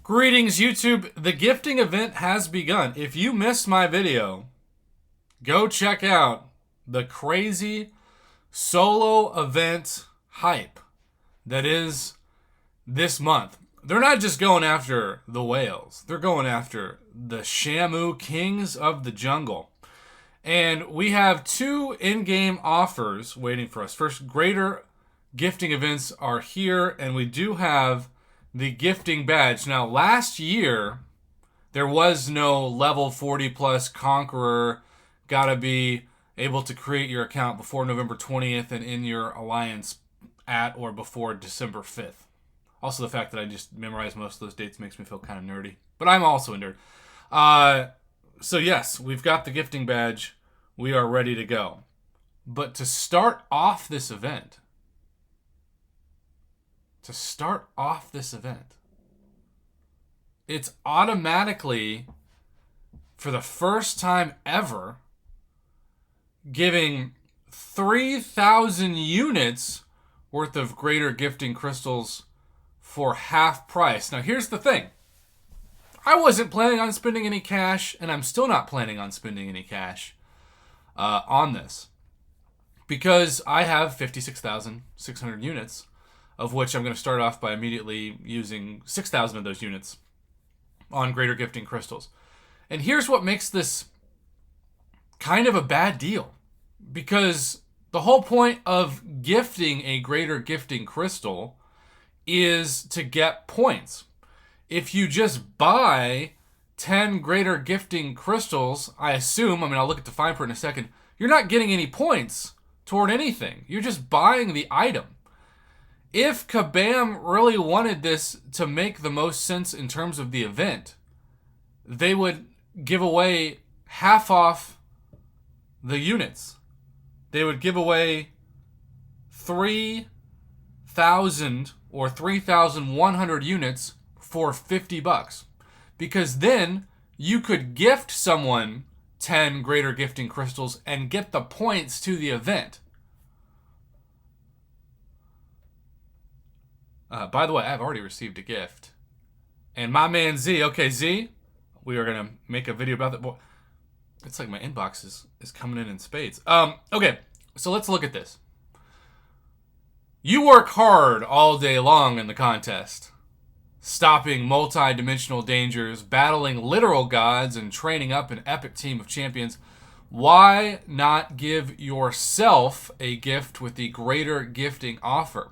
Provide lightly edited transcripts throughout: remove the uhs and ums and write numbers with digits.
Greetings, YouTube. The gifting event has begun. If you missed my video, go check out the crazy solo event hype that is this month. They're not just going after the whales. They're going after the Shamu Kings of the Jungle. And we have two in-game offers waiting for us. First, greater gifting events are here, and we do have the gifting badge. Now, last year, there was no level 40 plus Conqueror. Gotta be able to create your account before November 20th and in your alliance at or before December 5th. Also, the fact that I just memorized most of those dates makes me feel kind of nerdy. But I'm also a nerd. So yes, we've got the gifting badge. We are ready to go. But to start off this event, it's automatically, for the first time ever, giving 3,000 units worth of greater gifting crystals for half price. Now, here's the thing. I wasn't planning on spending any cash, and I'm still not planning on spending any cash on this, because I have 56,600 units, of which I'm going to start off by immediately using 6,000 of those units on greater gifting crystals. And here's what makes this kind of a bad deal, because the whole point of gifting a greater gifting crystal is to get points. If you just buy 10 greater gifting crystals, I'll look at the fine print in a second, you're not getting any points toward anything. You're just buying the item. If Kabam really wanted this to make the most sense in terms of the event, they would give away half off the units. They would give away 3,000 or 3,100 units for $50. Because then you could gift someone 10 greater gifting crystals and get the points to the event. By the way, I've already received a gift. And my man Z, okay, Z, we are going to make a video about that. Boy, it's like my inbox is coming in spades. Okay, so let's look at this. You work hard all day long in the contest, stopping multi-dimensional dangers, battling literal gods, and training up an epic team of champions. Why not give yourself a gift with the greater gifting offer?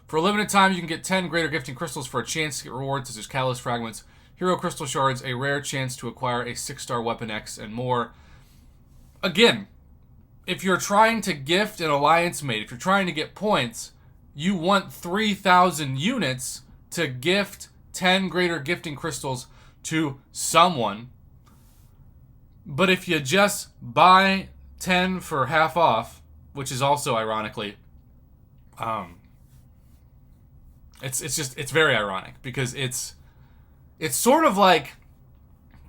For a limited time, you can get 10 greater gifting crystals for a chance to get rewards such as Catalyst Fragments, Hero Crystal Shards, a rare chance to acquire a 6-star Weapon X, and more. Again, if you're trying to gift an alliance mate, if you're trying to get points, you want 3,000 units to gift 10 greater gifting crystals to someone. But if you just buy 10 for half off, which is also ironically, it's very ironic, because it's sort of like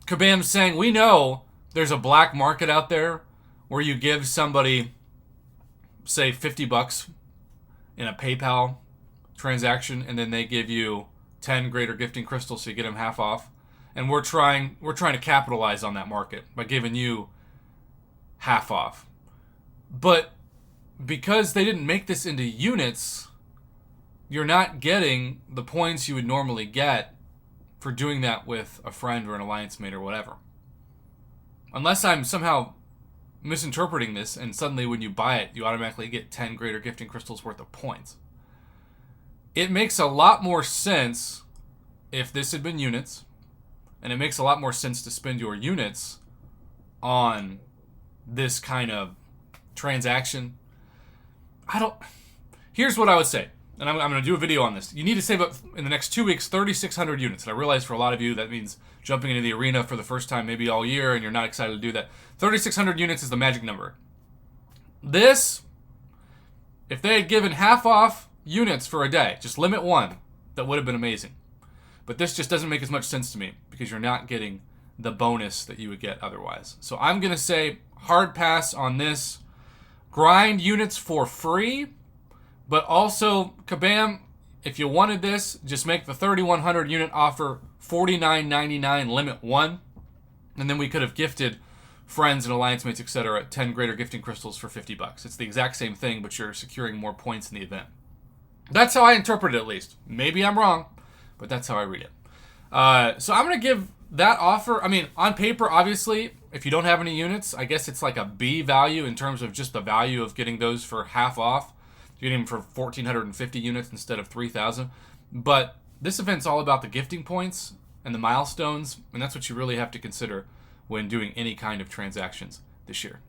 Kabam saying, we know there's a black market out there where you give somebody, say, $50 in a PayPal transaction, and then they give you 10 greater gifting crystals so you get them half off. And we're trying to capitalize on that market by giving you half off. But because they didn't make this into units, you're not getting the points you would normally get for doing that with a friend or an alliance mate or whatever. Unless I'm somehow misinterpreting this, and suddenly when you buy it, you automatically get 10 greater gifting crystals worth of points. It makes a lot more sense if this had been units, and it makes a lot more sense to spend your units on this kind of transaction. Here's what I would say. And I'm going to do a video on this. You need to save up, in the next 2 weeks, 3,600 units. And I realize for a lot of you, that means jumping into the arena for the first time maybe all year, and you're not excited to do that. 3,600 units is the magic number. This, if they had given half off units for a day, just limit one, that would have been amazing. But this just doesn't make as much sense to me, because you're not getting the bonus that you would get otherwise. So I'm going to say hard pass on this. Grind units for free. But also, Kabam, if you wanted this, just make the 3,100 unit offer $49.99 limit 1. And then we could have gifted friends and alliance mates, etc., 10 greater gifting crystals for $50. It's the exact same thing, but you're securing more points in the event. That's how I interpret it, at least. Maybe I'm wrong, but that's how I read it. So I'm going to give that offer. I mean, on paper, obviously, if you don't have any units, I guess it's like a B value in terms of just the value of getting those for half off. You're getting them for 1,450 units instead of 3,000. But this event's all about the gifting points and the milestones, and that's what you really have to consider when doing any kind of transactions this year.